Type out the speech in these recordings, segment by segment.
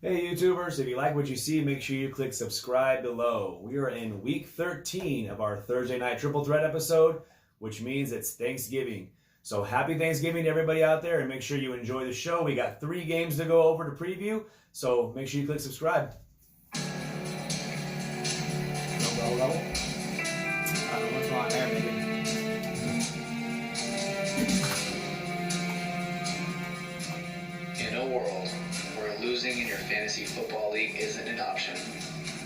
Hey YouTubers, if you like what you see, make sure you click subscribe below. We are in week 13 of our Thursday night triple threat episode, which means it's Thanksgiving. So happy Thanksgiving to everybody out there, and make sure you enjoy the show. We got 3 games to go over to preview, so make sure you click subscribe. What's wrong there, maybe? In a world where losing in your fantasy football league isn't an option,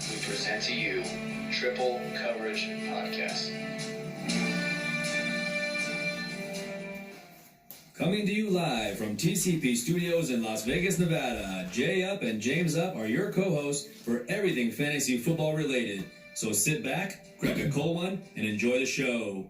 we present to you Triple Coverage Podcast. Coming to you live from TCP Studios in Las Vegas, Nevada, Jay Up and James Up are your co-hosts for everything fantasy football related. So sit back, grab a cold one, and enjoy the show.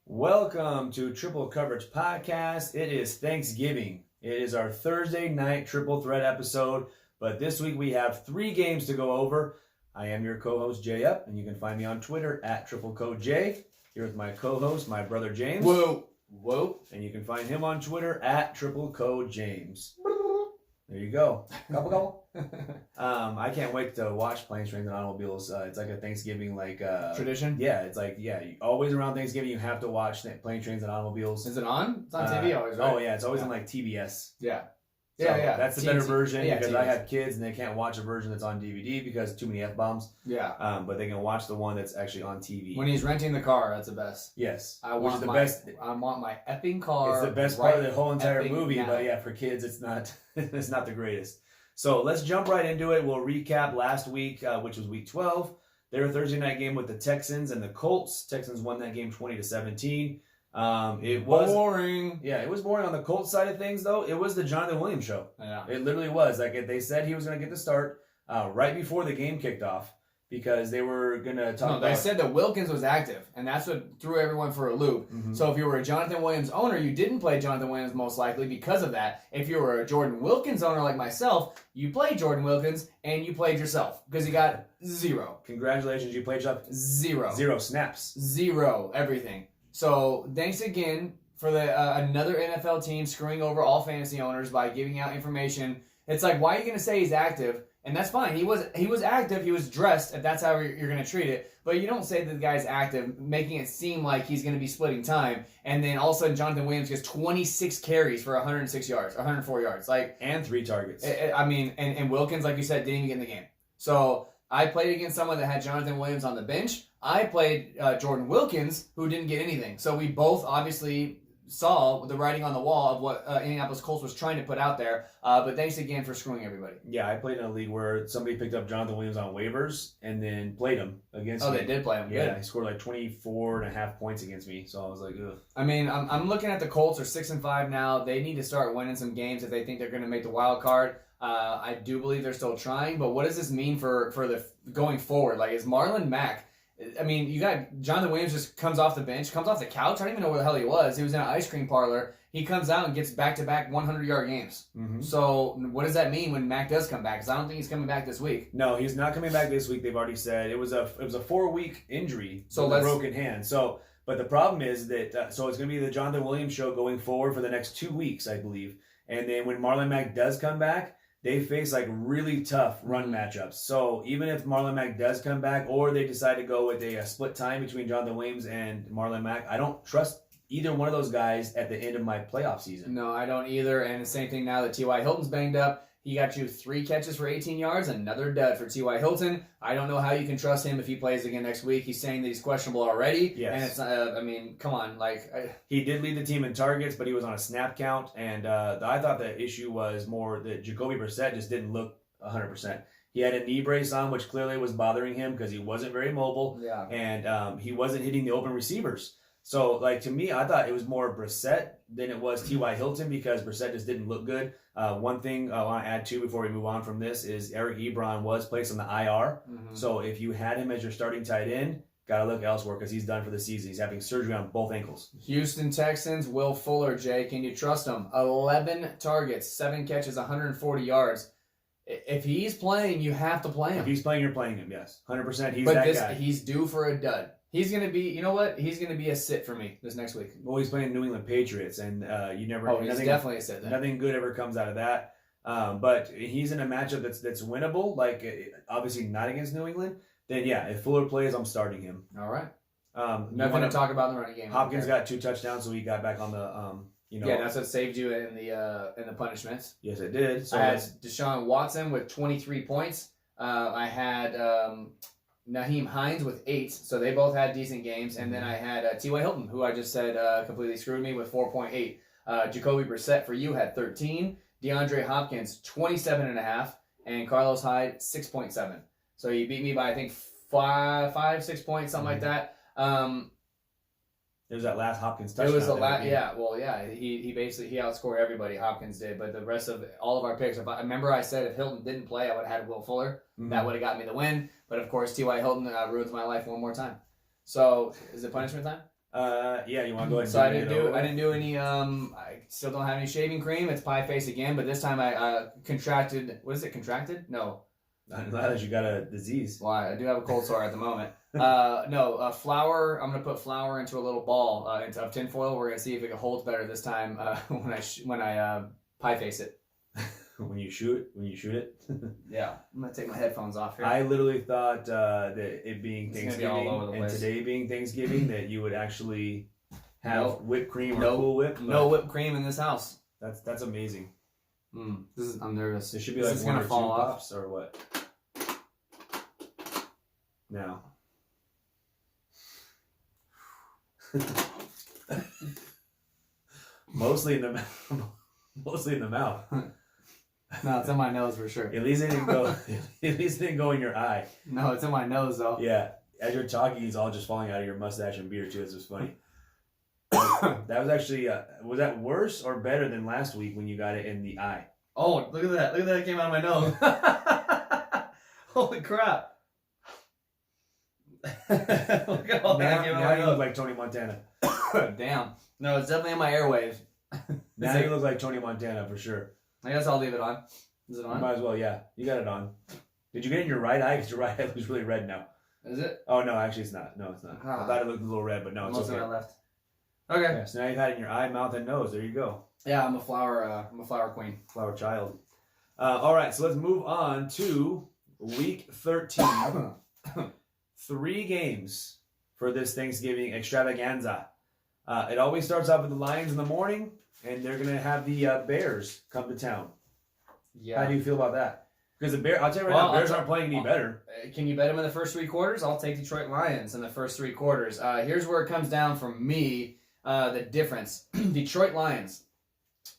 Welcome to Triple Coverage Podcast. It is Thanksgiving. It is our Thursday night triple threat episode, but this week we have 3 games to go over. I am your co-host Jay Up, and you can find me on Twitter at TripleCodeJ. Here with my co-host, my brother James. Whoa. And you can find him on Twitter at TripleCodeJames. There you go. Couple. I can't wait to watch Planes, Trains, and Automobiles. It's like a Thanksgiving Tradition? Yeah, it's like always around Thanksgiving you have to watch Planes, Trains, and Automobiles. Is it on? It's on TV always, right? Oh yeah, it's always on like TBS. Yeah. So that's the better version because I TBS. have kids and they can't watch a version that's on DVD because too many F-bombs. Yeah. But they can watch the one that's actually on TV. When he's renting the car, that's the best. Yes. I which is want the my best. I want my effing car. It's the best part of the whole entire effing movie, now. but yeah, for kids it's not it's not the greatest. So let's jump right into it. We'll recap last week, which was week 12. Their Thursday night game with the Texans and the Colts. Texans won that game 20-17. It was boring. Yeah, it was boring on the Colts side of things, though. It was the Jonathan Williams show. Yeah. It literally was. Like they said, he was going to get the start right before the game kicked off because they were going to talk about. They said that Wilkins was active, and that's what threw everyone for a loop. Mhm. So if you were a Jonathan Williams owner, you didn't play Jonathan Williams most likely because of that. If you were a Jordan Wilkins owner like myself, you played Jordan Wilkins and you played yourself because you got 0. Congratulations, you played up 0. 0 snaps. 0 everything. So thanks again for the another NFL team screwing over all fantasy owners by giving out information. It's like, why are you going to say he's active? And that's fine. He was active. He was dressed. If that's how you're going to treat it. But you don't say that the guy's active, making it seem like he's going to be splitting time. And then all of a sudden, Jonathan Williams gets 26 carries for 106 yards, 104 yards. And 3 targets. And Wilkins, like you said, didn't even get in the game. So I played against someone that had Jonathan Williams on the bench. I played Jordan Wilkins, who didn't get anything. So we both obviously saw the writing on the wall of what Indianapolis Colts was trying to put out there. But thanks again for screwing everybody. Yeah, I played in a league where somebody picked up Jonathan Williams on waivers and then played him against me. Oh, they did play him. Yeah, Good. he scored like 24.5 points against me. So I was like, ugh. I mean, I'm looking at the Colts are 6-5 now. They need to start winning some games if they think they're going to make the wild card. I do believe they're still trying, but what does this mean for the going forward? Like, is Marlon Mack? I mean, you got Jonathan Williams just comes off the bench, comes off the couch. I don't even know where the hell he was. He was in an ice cream parlor. He comes out and gets back-to-back 100-yard games. Mm-hmm. So what does that mean when Mack does come back? Because I don't think he's coming back this week. No, he's not coming back this week. They've already said it was a 4-week injury, So with a broken hand. So, but the problem is that so it's going to be the Jonathan Williams show going forward for the next 2 weeks, I believe. And then when Marlon Mack does come back, they face like really tough run matchups. So even if Marlon Mack does come back, or they decide to go with a split time between Jonathan Williams and Marlon Mack, I don't trust either one of those guys at the end of my playoff season. No, I don't either. And the same thing now that T.Y. Hilton's banged up. He got you 3 catches for 18 yards, another dud for T.Y. Hilton. I don't know how you can trust him if he plays again next week. He's saying that he's questionable already. Yes. And it's, I mean, come on. He did lead the team in targets, but he was on a snap count. And I thought the issue was more that Jacoby Brissett just didn't look 100%. He had a knee brace on, which clearly was bothering him because he wasn't very mobile. Yeah. And he wasn't hitting the open receivers. So, like, to me, I thought it was more Brissett than it was T.Y. Hilton because Brissett just didn't look good. One thing I want to add, too, before we move on from this is Eric Ebron was placed on the IR. Mm-hmm. So, if you had him as your starting tight end, got to look elsewhere because he's done for the season. He's having surgery on both ankles. Houston Texans, Will Fuller, Jay, can you trust him? 11 targets, 7 catches, 140 yards. If he's playing, you have to play him. If he's playing, you're playing him, yes. 100%. He's but that guy. He's due for a dud. He's going to be, you know what? He's going to be a sit for me this next week. Well, he's playing New England Patriots, and you never. Oh, he's nothing, definitely a sit then. Nothing good ever comes out of that. But he's in a matchup that's winnable, like obviously not against New England. Then yeah, if Fuller plays, I'm starting him. All right. You Nothing wanna- to talk about in the running game. Hopkins Okay. got 2 touchdowns, so he got back on the Yeah, that's what saved you in the punishments. yes, it did. So I had that's- Deshaun Watson with 23 points. I had Naheem Hines with 8, so they both had decent games. And then I had T.Y. Hilton, who I just said completely screwed me with 4.8. Jacoby Brissett for you had 13. DeAndre Hopkins 27.5, and Carlos Hyde 6.7. So you beat me by I think 6 points, something like that. It was that last Hopkins It touchdown. was the that last, game. yeah. Well, yeah. He basically outscored everybody. Hopkins did, but the rest of all of our picks. If I remember, I said if Hilton didn't play, I would have had Will Fuller. Mhm. That would have got me the win. But of course, T.Y. Hilton ruins my life one more time. So is it punishment time? Yeah, you want to go ahead and So I get didn't it do over with? any. I still don't have any shaving cream. It's pie face again, but this time I contracted. What is it? Contracted? No. Not that you got a disease. Well, I do have a cold sore at the moment. Flour. I'm gonna put flour into a little ball of tinfoil. We're gonna see if it holds better this time when I pie face it. when you shoot it. Yeah, I'm gonna take my headphones off here. I literally thought that it being It's gonna be all Thanksgiving over the and place. today being Thanksgiving that you would actually have Nope. whipped cream or Nope. Cool Whip. but No whipped cream in this house. That's amazing. I'm nervous. It should be This like is one gonna or fall two off. pops or what? Now. Mostly in the mouth. Mostly in the mouth. No, it's in my nose for sure. At least it didn't go. At least it didn't go in your eye. No, it's in my nose though. Yeah, as you're talking, it's all just falling out of your mustache and beard too. It's just funny. That was actually was that worse or better than last week when you got it in the eye? Oh, look at that! Look at that! It came out of my nose. Holy crap! Look at all that came out Now of you my look like Tony Montana. nose. Damn. No, it's definitely in my airwaves. Now you look like Tony Montana for sure. I guess I'll leave it on. Is it You on? might as well. Yeah, you got it on. Did you get it in your right eye? Because your right eye looks really red now. Is it? Oh no, actually it's not. No, it's not. I Ah. thought it looked a little red, but no, it's Most of okay. it left. Okay. Yeah, so now you've had it in your eye, mouth, and nose. There you go. Yeah, I'm a flower queen. Flower child. All right, so let's move on to week 13. 3 games for this Thanksgiving extravaganza. It always starts off with the Lions in the morning, and they're going to have the Bears come to town. Yeah. How do you feel about that? Because I'll tell you right Well, now, Bears I'll aren't playing any better. Can you bet them in the first 3 quarters? I'll take Detroit Lions in the first 3 quarters. Here's where it comes down for me, the difference. Detroit Lions,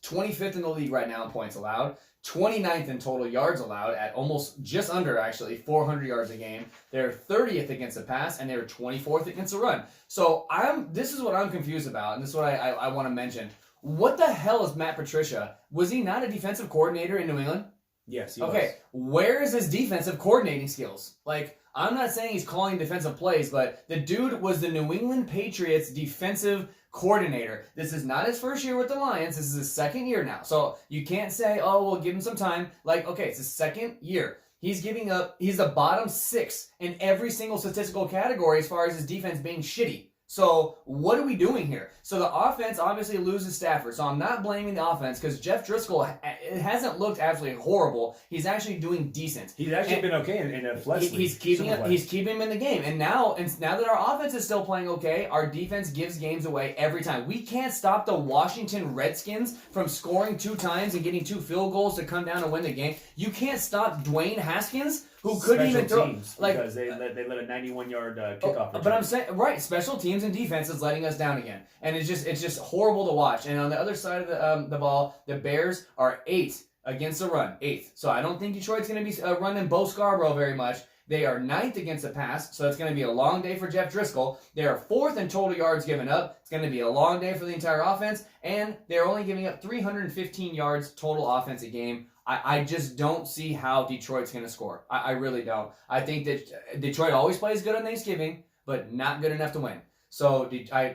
25th in the league right now in points allowed, 29th in total yards allowed at almost just under, actually, 400 yards a game. They're 30th against the pass, and they're 24th against the run. So this is what I'm confused about, and this is what I want to mention. What the hell is Matt Patricia? Was he not a defensive coordinator in New England? Yes, he Okay, where is his defensive coordinating skills? Like, I'm not saying he's calling defensive plays, but the dude was the New England Patriots defensive coordinator. This is not his first year with the Lions. This is his second year now. So you can't say, oh, we'll give him some time. Like, okay, it's his second year. He's the bottom 6 in every single statistical category as far as his defense being shitty. So what are we doing here? So the offense obviously loses Stafford. So I'm not blaming the offense because Jeff Driscoll, it hasn't looked absolutely horrible. He's actually doing decent. He's actually been okay in a flesh league. He's keeping Super it. flex. He's keeping him in the game. And now that our offense is still playing okay, our defense gives games away every time. We can't stop the Washington Redskins from scoring 2 times and getting 2 field goals to come down and win the game. You can't stop Dwayne Haskins, who couldn't Special even throw. teams, Like, because they let a 91-yard kickoff. but I'm saying, right, special teams and defense is letting us down again, and it's just horrible to watch. And on the other side of the ball, the Bears are 8th against the run, 8th. So I don't think Detroit's going to be running Bo Scarborough very much. They are 9th against the pass, so it's going to be a long day for Jeff Driscoll. They are 4th in total yards given up. It's going to be a long day for the entire offense, and they're only giving up 315 yards total offense a game. I just don't see how Detroit's going to score. I really don't. I think that Detroit always plays good on Thanksgiving, but not good enough to win. So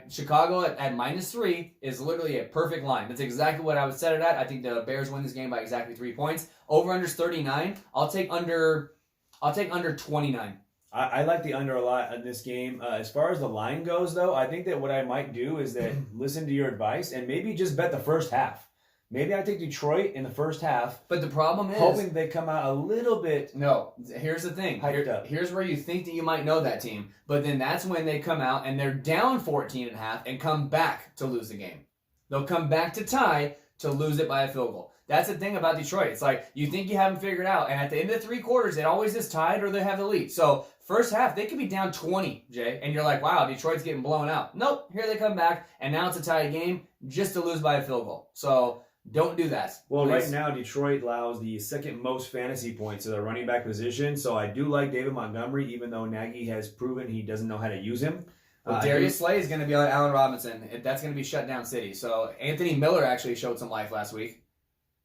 Chicago at -3 is literally a perfect line. That's exactly what I would set it at. I think the Bears win this game by exactly 3 points. Over/under's 39. I'll take under 29. I like the under a lot in this game. As far as the line goes, though, I think that what I might do is that listen to your advice and maybe just bet the first half. Maybe I take Detroit in the first half, But the problem is, hoping they come out a little bit. no, here's the thing. Hyped up. Here's where you think that you might know that team, but then that's when they come out and they're down 14 and a half and come back to lose the game. They'll come back to tie to lose it by a field goal. That's the thing about Detroit. It's like you think you have them figured out, and at the end of 3 quarters, it always is tied or they have the lead. So first half, they could be down 20, Jay, and you're like, wow, Detroit's getting blown out. Nope, here they come back, and now it's a tie game just to lose by a field goal. So don't do that. Well, Please. right now, Detroit allows the second most fantasy points to the running back position. So I do like David Montgomery, even though Nagy has proven he doesn't know how to use him. Well, Darius Slay is going to be on Allen Robinson. That's going to be shut down city. So Anthony Miller actually showed some life last week.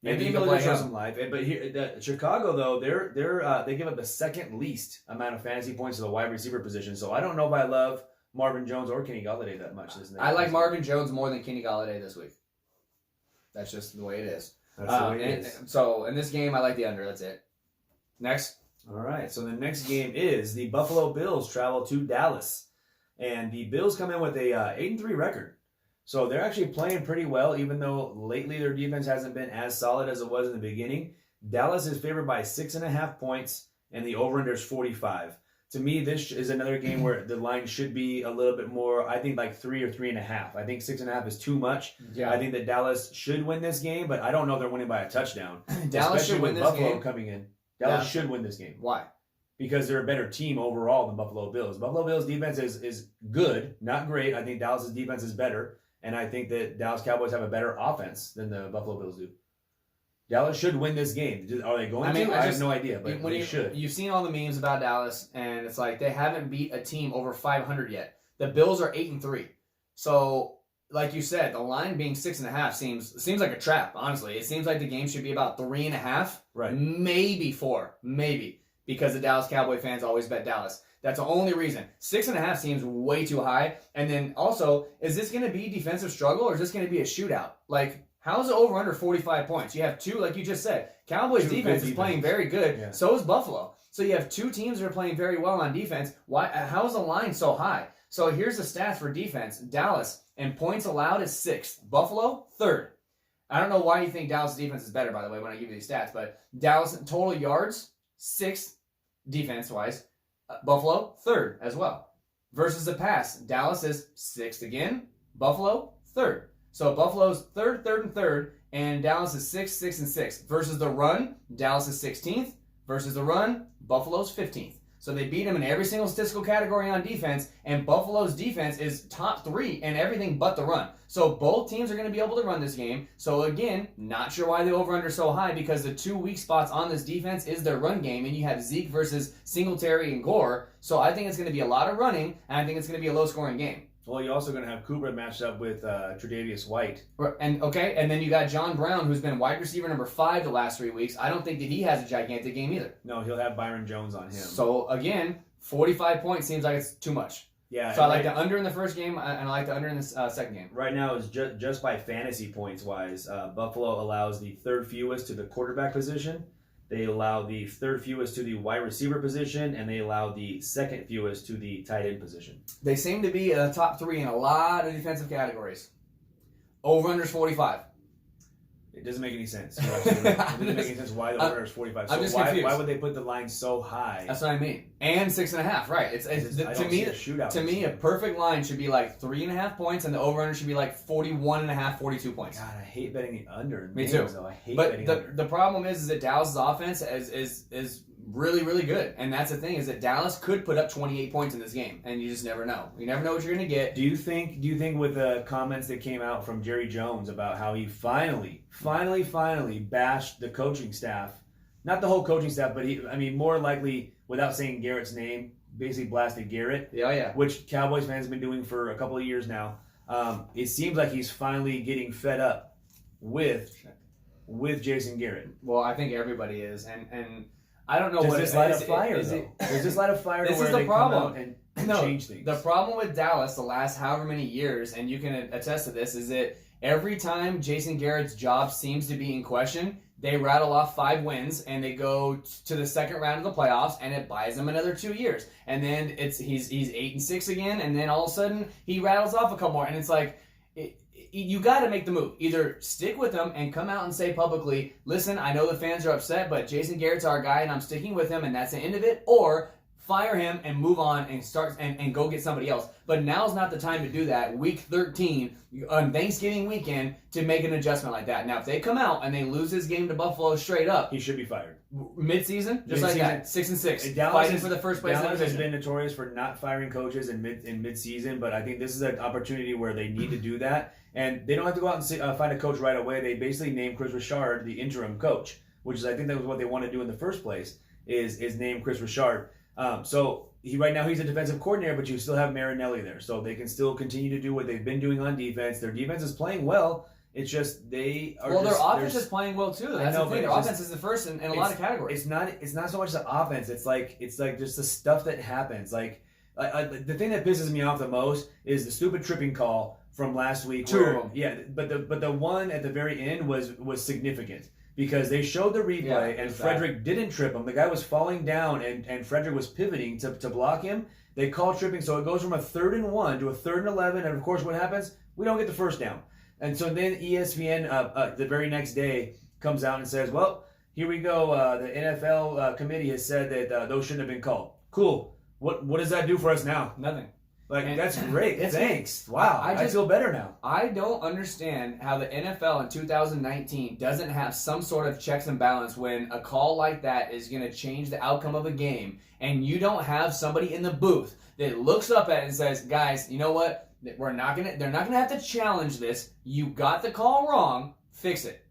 Maybe you can Miller play shows him. some life. But here, Chicago though, they give up the second least amount of fantasy points to the wide receiver position. So I don't know if I love Marvin Jones or Kenny Golladay that much. I like Marvin Jones more than Kenny Golladay this week. That's just the way it is. That's the way it is. So in this game, I like the under. That's it. Next. All right. So the next game is the Buffalo Bills travel to Dallas, and the Bills come in with a 8-3 record. So they're actually playing pretty well, even though lately their defense hasn't been as solid as it was in the beginning. Dallas is favored by 6.5 points, and the over-under is 45. To me, this is another game where the line should be a little bit more, I think like 3 or 3.5. I think 6.5 is too much. Yeah. I think that Dallas should win this game, but I don't know if they're winning by a touchdown. Dallas especially should win with this Buffalo game. coming in. Dallas Yeah. should win this game Why? because they're a better team overall than Buffalo Bills. Buffalo Bills defense is good, not great. I think Dallas's defense is better, and I think that Dallas Cowboys have a better offense than the Buffalo Bills do. Dallas should win this game. Are they going to? I have no idea, but they should. You've seen all the memes about Dallas, and it's like they haven't beat a team over 500 yet. The Bills are 8-3. So, like you said, the line being 6.5 seems like a trap. Honestly, it seems like the game should be about 3.5, Right. Maybe 4, maybe, because the Dallas Cowboy fans always bet Dallas. That's the only reason. 6.5 seems way too high. And then also, is this going to be defensive struggle or is this going to be a shootout? Like, how's the over under 45 points? You have two, like you just said. Cowboys Two defense good is playing defenses. very good. Yeah. So is Buffalo. So you have two teams that are playing very well on defense. Why? How is the line so high? So here's the stats for defense. Dallas and points allowed is 6th. Buffalo 3rd. I don't know why you think Dallas defense is better, by the way, when I give you these stats, but Dallas total yards 6th defense wise. Buffalo 3rd as well. Versus the pass, Dallas is 6th again. Buffalo 3rd. So Buffalo's 3rd, 3rd, and 3rd, and Dallas is 6th, 6th, and 6th. Versus the run, Dallas is 16th. Versus the run, Buffalo's 15th. So they beat them in every single statistical category on defense, and Buffalo's defense is top 3 in everything but the run. So both teams are going to be able to run this game. So again, not sure why the over-under is so high, because the two weak spots on this defense is their run game, and you have Zeke versus Singletary and Gore. So I think it's going to be a lot of running, and I think it's going to be a low-scoring game. Well, you're also going to have Cooper matched up with Tre'Davious White. And then you got John Brown, who's been wide receiver number 5 the last 3 weeks. I don't think that he has a gigantic game either. No, he'll have Byron Jones on him. So again, 45 points seems like it's too much. Yeah. So I like the under in the first game, and I like the under in the second game. Right now, is just by fantasy points wise, Buffalo allows the 3rd fewest to the quarterback position. They allow the 3rd fewest to the wide receiver position, and they allow the 2nd fewest to the tight end position. They seem to be top 3 in a lot of defensive categories. Over-under is 45. It doesn't make any sense. It doesn't make any sense why the over is 45. I'm So just why confused. would they put the line so high? That's what I mean. And 6.5, right? It's I to don't me see a shootout. to me a perfect line should be like 3.5 points, and the over-under should be like 41.5, 42 points. God, I hate betting the under. in Me games, too. Though. I hate But betting the under. the problem is that Dallas' offense is really, really good. And that's the thing, is that Dallas could put up 28 points in this game, and you just never know. You never know what you're going to get. Do you think with the comments that came out from Jerry Jones about how he finally bashed the coaching staff, not the whole coaching staff, but more likely, without saying Garrett's name, basically blasted Garrett, Yeah. which Cowboys fans have been doing for a couple of years now. It seems like he's finally getting fed up with Jason Garrett. Well, I think everybody is. And I don't know Does what this it light is. a fire, Is though? it- Does this light a fire to This where is the they problem. come out and No, change things? The problem with Dallas the last however many years, and you can attest to this, is that every time Jason Garrett's job seems to be in question, they rattle off 5 wins and they go to the second round of the playoffs, and it buys them another 2 years. And then he's 8-6 again, and then all of a sudden he rattles off a couple more, and it's like you got to make the move. Either stick with him and come out and say publicly, listen, I know the fans are upset, but Jason Garrett's our guy and I'm sticking with him and that's the end of it. Or fire him and move on and start and go get somebody else. But now's not the time to do that. Week 13 on Thanksgiving weekend to make an adjustment like that. Now, if they come out and they lose this game to Buffalo straight up, He should be fired. mid-season, just like that, 6-6, Dallas fighting for the first place in the Dallas has division. been notorious for not firing coaches in mid-season, but I think this is an opportunity where they need to do that. And they don't have to go out and find a coach right away. They basically name Chris Richard the interim coach, which is I think that was what they want to do in the first place, is name Chris Richard. So right now he's a defensive coordinator, but you still have Marinelli there, so they can still continue to do what they've been doing on defense. Their defense is playing well. It's just they are. Well, their just, offense is playing well too. That's know, the thing. but Their it's offense is the first in a lot of categories. It's not so much the offense. It's like just the stuff that happens. Like the thing that pisses me off the most is the stupid tripping call from last week. Two of them. Yeah, but the one at the very end was significant because they showed the replay and Frederick didn't trip him. The guy was falling down and Frederick was pivoting to block him. They call tripping, so it goes from a 3rd and 1 to a 3rd and 11, and of course what happens? We don't get the first down. And so then ESPN the very next day comes out and says, well, here we go. The NFL committee has said that those shouldn't have been called. Cool. What does that do for us now? Nothing. That's great. Thanks. Wow. I feel better now. I don't understand how the NFL in 2019 doesn't have some sort of checks and balance when a call like that is going to change the outcome of a game, and you don't have somebody in the booth that looks up at it and says, guys, you know what? They're not gonna have to challenge this. You got the call wrong. Fix it.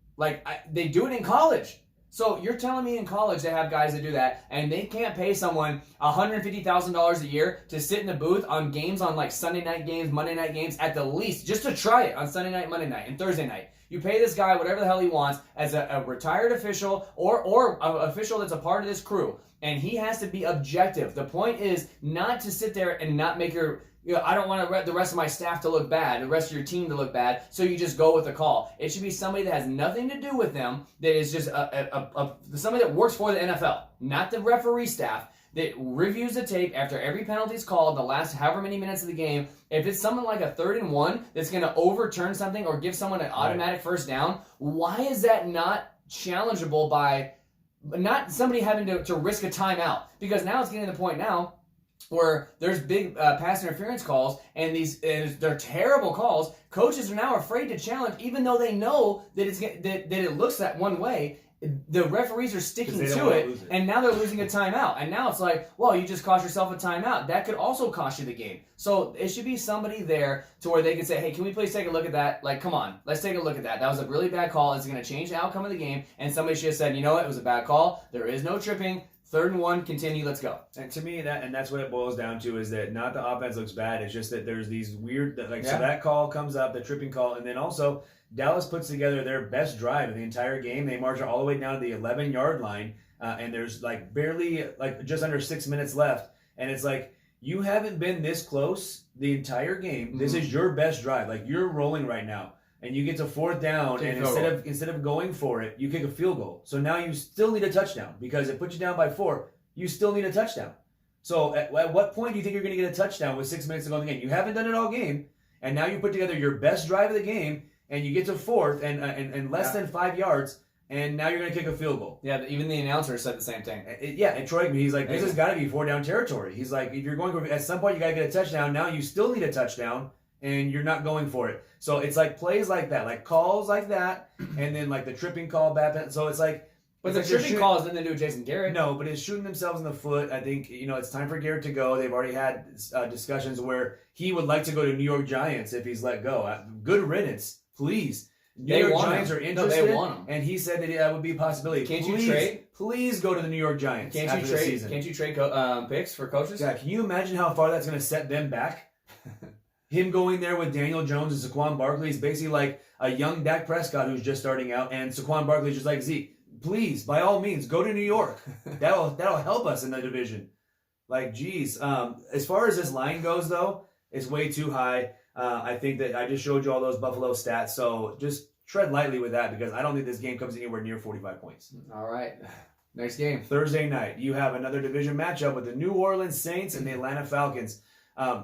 They do it in college. So you're telling me in college they have guys that do that, and they can't pay someone $150,000 a year to sit in the booth on games on like Sunday night games, Monday night games at the least, just to try it on Sunday night, Monday night, and Thursday night. You pay this guy whatever the hell he wants as a retired official or an official that's a part of this crew, and he has to be objective. The point is not to sit there and not make your I don't want the rest of my staff to look bad, the rest of your team to look bad, so you just go with the call. It should be somebody that has nothing to do with them, that is just somebody that works for the NFL, not the referee staff, that reviews the tape after every penalty is called, the last however many minutes of the game. If it's someone like a 3rd and 1 that's going to overturn something or give someone an automatic first down, why is that not challengeable by not somebody having to risk a timeout? Because now it's getting to the point now where there's big pass interference calls, and they're terrible calls. Coaches are now afraid to challenge, even though they know that it looks that one way. The referees are sticking to it, and now they're losing a timeout. And now it's like, well, you just cost yourself a timeout. That could also cost you the game. So it should be somebody there to where they can say, hey, can we please take a look at that? Like, come on, let's take a look at that. That was a really bad call. It's going to change the outcome of the game. And somebody should have said, you know what, it was a bad call. There is no tripping. 3rd and 1, continue, let's go. And to me, that's what it boils down to, is that not the offense looks bad. It's just that there's these weird, so that call comes up, the tripping call, and then also Dallas puts together their best drive of the entire game. They march all the way down to the 11-yard line, and there's barely just under 6 minutes left, and it's like, you haven't been this close the entire game. Mm-hmm. This is your best drive. You're rolling right now. And you get to 4th down, and instead of going for it, you kick a field goal. So now you still need a touchdown, because it puts you down by 4. You still need a touchdown. So at what point do you think you're going to get a touchdown with 6 minutes to go in the game? You haven't done it all game, and now you put together your best drive of the game, and you get to 4th and less than 5 yards, and now you're going to kick a field goal. Yeah, even the announcer said the same thing. And Troy, he's like, this has got to be 4-down territory. He's like, if you're going for, at some point you got to get a touchdown. Now you still need a touchdown, and you're not going for it. So it's plays like that, calls like that, and then the tripping call back. So it's like, but the tripping call has nothing to do with Jason Garrett. No, but it's shooting themselves in the foot. I think it's time for Garrett to go. They've already had discussions where he would like to go to New York Giants if he's let go. Good riddance, please. New York Giants are interested, they want him. And he said that would be a possibility. You trade? Please go to the New York Giants after the season. Can't you trade picks for coaches? Yeah, can you imagine how far that's going to set them back? Him going there with Daniel Jones and Saquon Barkley is basically like a young Dak Prescott who's just starting out, and Saquon Barkley is just like, Zeke, please, by all means, go to New York. That'll help us in the division. Geez. As far as this line goes, though, it's way too high. I think that I just showed you all those Buffalo stats, so just tread lightly with that, because I don't think this game comes anywhere near 45 points. All right. Next game. Thursday night, you have another division matchup with the New Orleans Saints and the Atlanta Falcons.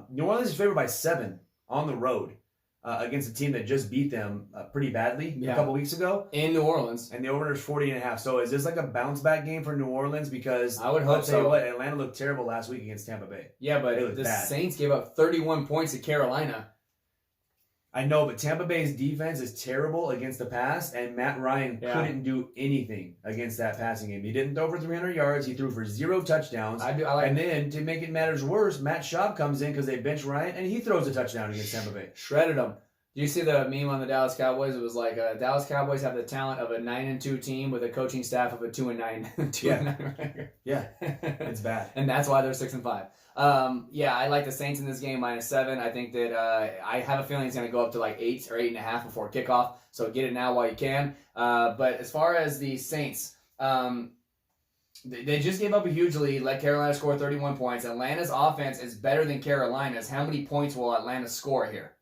New Orleans is favored by 7 on the road. against a team that just beat them pretty badly a couple weeks ago. In New Orleans. And the over-under is 40.5. So is this like a bounce-back game for New Orleans? Because I would hope I'll tell you so. what, Atlanta looked terrible last week against Tampa Bay. Yeah, but They looked the bad. Saints gave up 31 points to Carolina. I know, but Tampa Bay's defense is terrible against the pass, and Matt Ryan couldn't do anything against that passing game. He didn't throw for 300 yards. He threw for 0 touchdowns. I like and then, to make it matters worse, Matt Schaub comes in because they bench Ryan, and he throws a touchdown against Tampa Bay. shredded them. Do you see the meme on the Dallas Cowboys? It was like Dallas Cowboys have the talent of a 9-2 team with a coaching staff of a 2-9 record. Yeah, it's bad. And that's why they're 6-5. I like the Saints in this game -7. I think that I have a feeling it's going to go up to like 8 or 8.5 before kickoff. So get it now while you can. But as far as the Saints, they just gave up a huge lead. Let Carolina score 31 points. Atlanta's offense is better than Carolina's. How many points will Atlanta score here?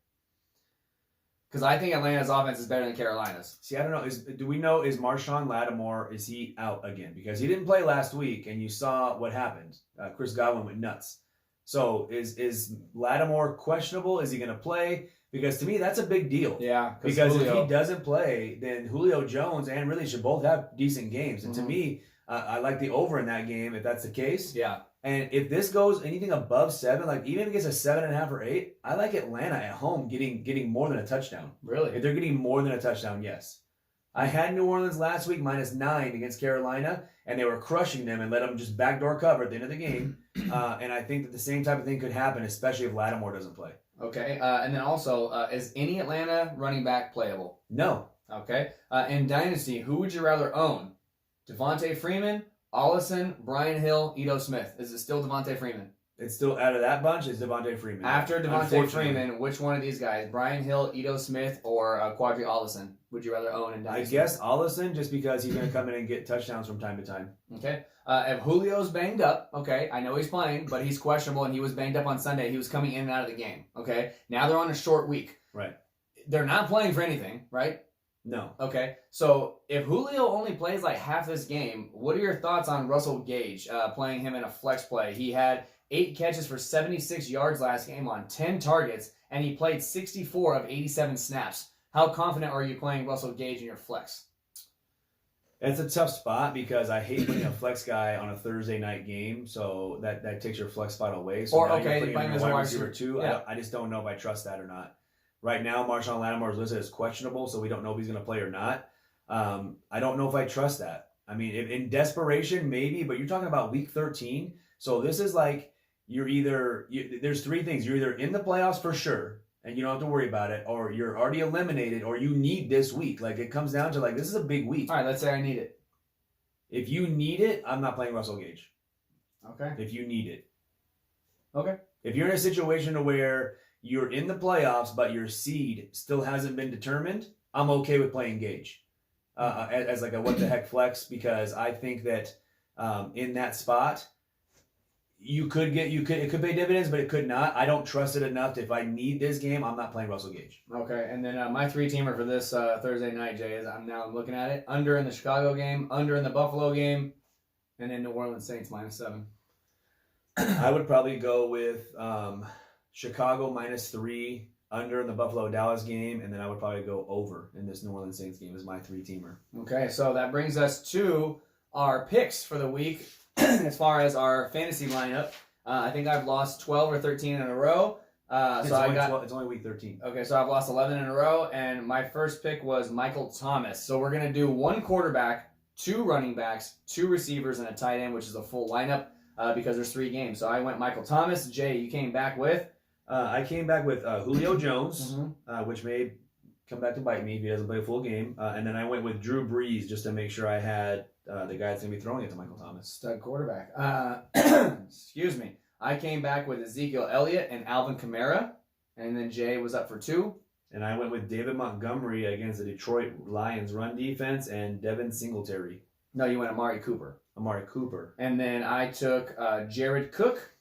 Because I think Atlanta's offense is better than Carolina's. See, I don't know. Do we know, is Marshawn Lattimore, is he out again? Because he didn't play last week, and you saw what happened. Chris Godwin went nuts. So is Lattimore questionable? Is he going to play? Because to me, that's a big deal. Yeah. Because if he doesn't play, then Julio Jones and really should both have decent games. And to me, I like the over in that game if that's the case. Yeah. And if this goes anything above 7, like even if it gets a 7.5 or 8, I like Atlanta at home getting more than a touchdown. Really? If they're getting more than a touchdown, yes. I had New Orleans last week -9 against Carolina, and they were crushing them and let them just backdoor cover at the end of the game. And I think that the same type of thing could happen, especially if Lattimore doesn't play. Okay. And then also, is any Atlanta running back playable? No. Okay. In Dynasty, who would you rather own? Devontae Freeman, Ollison, Brian Hill, Ito Smith. Is it still Devontae Freeman? It's still out of that bunch, it's Devontae Freeman. After Devontae Unfortunately. Freeman, which one of these guys? Brian Hill, Ito Smith, or Quadri Ollison would you rather own in I Dynasty? guess Ollison, just because he's going to come in and get touchdowns from time to time. Okay. If Julio's banged up, okay, I know he's playing, but he's questionable, and he was banged up on Sunday. He was coming in and out of the game, okay? Now they're on a short week. Right. They're not playing for anything, right? No. Okay, so if Julio only plays like half this game, what are your thoughts on Russell Gage playing him in a flex play? He had 8 catches for 76 yards last game on 10 targets, and he played 64 of 87 snaps. How confident are you playing Russell Gage in your flex? It's a tough spot because I hate putting a flex guy on a Thursday night game, so that takes your flex spot away. So Or, now okay, you're putting playing him as in a wide wide receiver receiver. 2. Yeah. I just don't know if I trust that or not. Right now, Marshawn Lattimore is listed as questionable, so we don't know if he's going to play or not. I don't know if I trust that. I mean, in desperation, maybe, but you're talking about week 13. So this is like there's 3 things. You're either in the playoffs for sure, and you don't have to worry about it, or you're already eliminated, or you need this week. Like, it comes down to, like, this is a big week. All right, let's say I need it. If you need it, I'm not playing Russell Gage. Okay. If you need it. Okay. If you're in a situation where you're in the playoffs, but your seed still hasn't been determined, I'm okay with playing Gage as like a what the heck flex, because I think that in that spot it could pay dividends, but it could not. I don't trust it enough. If I need this game, I'm not playing Russell Gage. Okay, and then my 3-teamer for this Thursday night, Jay, is I'm looking at it. Under in the Chicago game, under in the Buffalo game, and then New Orleans Saints -7. I would probably go with Chicago -3, under in the Buffalo Dallas game, and then I would probably go over in this New Orleans Saints game as my 3-teamer. Okay, so that brings us to our picks for the week as far as our fantasy lineup. I think I've lost 12 or 13 in a row. It's only week 13. Okay, so I've lost 11 in a row, and my first pick was Michael Thomas. So we're going to do 1 quarterback, 2 running backs, 2 receivers, and a tight end, which is a full lineup because there's 3 games. So I went Michael Thomas. Jay, you came back with? I came back with Julio Jones, which may come back to bite me if he doesn't play a full game. And then I went with Drew Brees just to make sure I had the guy that's going to be throwing it to Michael Thomas. Stud quarterback. Excuse me. I came back with Ezekiel Elliott and Alvin Kamara. And then Jay was up for 2. And I went with David Montgomery against the Detroit Lions run defense and Devin Singletary. No, you went Amari Cooper. And then I took Jared Cook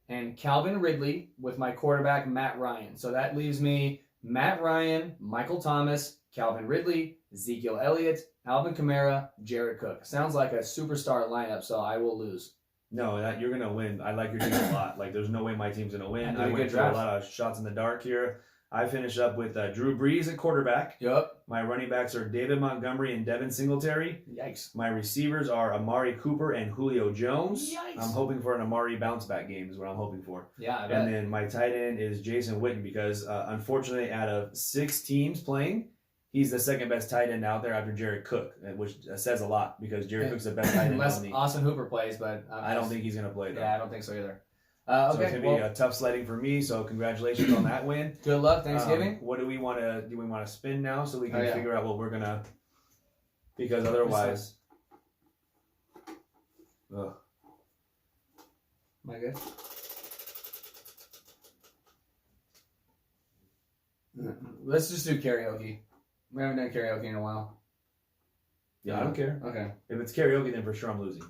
and Calvin Ridley with my quarterback, Matt Ryan. So that leaves me Matt Ryan, Michael Thomas, Calvin Ridley, Ezekiel Elliott, Alvin Kamara, Jared Cook. Sounds like a superstar lineup, so I will lose. No, you're going to win. I like your team a lot. Like, there's no way my team's going to win. I I did a went good through a draft. lot of shots in the dark here. I finish up with Drew Brees at quarterback. Yup. My running backs are David Montgomery and Devin Singletary. Yikes. My receivers are Amari Cooper and Julio Jones. Yikes. I'm hoping for an Amari bounce back game is what I'm hoping for. Yeah, I bet. And then my tight end is Jason Witten because unfortunately out of 6 teams playing, he's the second best tight end out there after Jared Cook, which says a lot because Jared Cook's the best tight end Unless on the Austin Hooper plays, but I don't think he's going to play though. Yeah, I don't think so either. So it's Okay, going to well, be a tough sledding for me, so congratulations on that win. good luck Thanksgiving. What do we want to spin now so we can Oh, yeah. figure out what we're going to, because otherwise, ugh. Am I good? Let's just do karaoke. We haven't done karaoke in a while. Yeah, I don't care. Okay. If it's karaoke, then for sure I'm losing.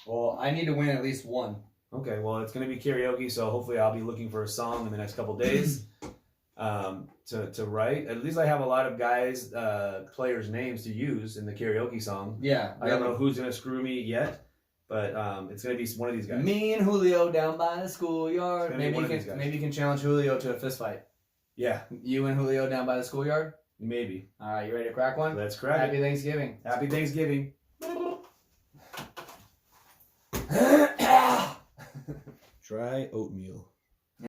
Well, I need to win at least one. Okay, well, it's going to be karaoke, so hopefully I'll be looking for a song in the next couple days to write. At least I have a lot of guys, players' names to use in the karaoke song. Yeah. I don't know who's going to screw me yet, but it's going to be one of these guys. Me and Julio down by the schoolyard. It's gonna be one of these Maybe guys. you can challenge Julio to a fist fight. Yeah, You and Julio down by the schoolyard. maybe. All right, you ready to crack one? Let's crack Happy it. Thanksgiving. Happy Thanksgiving. Try oatmeal.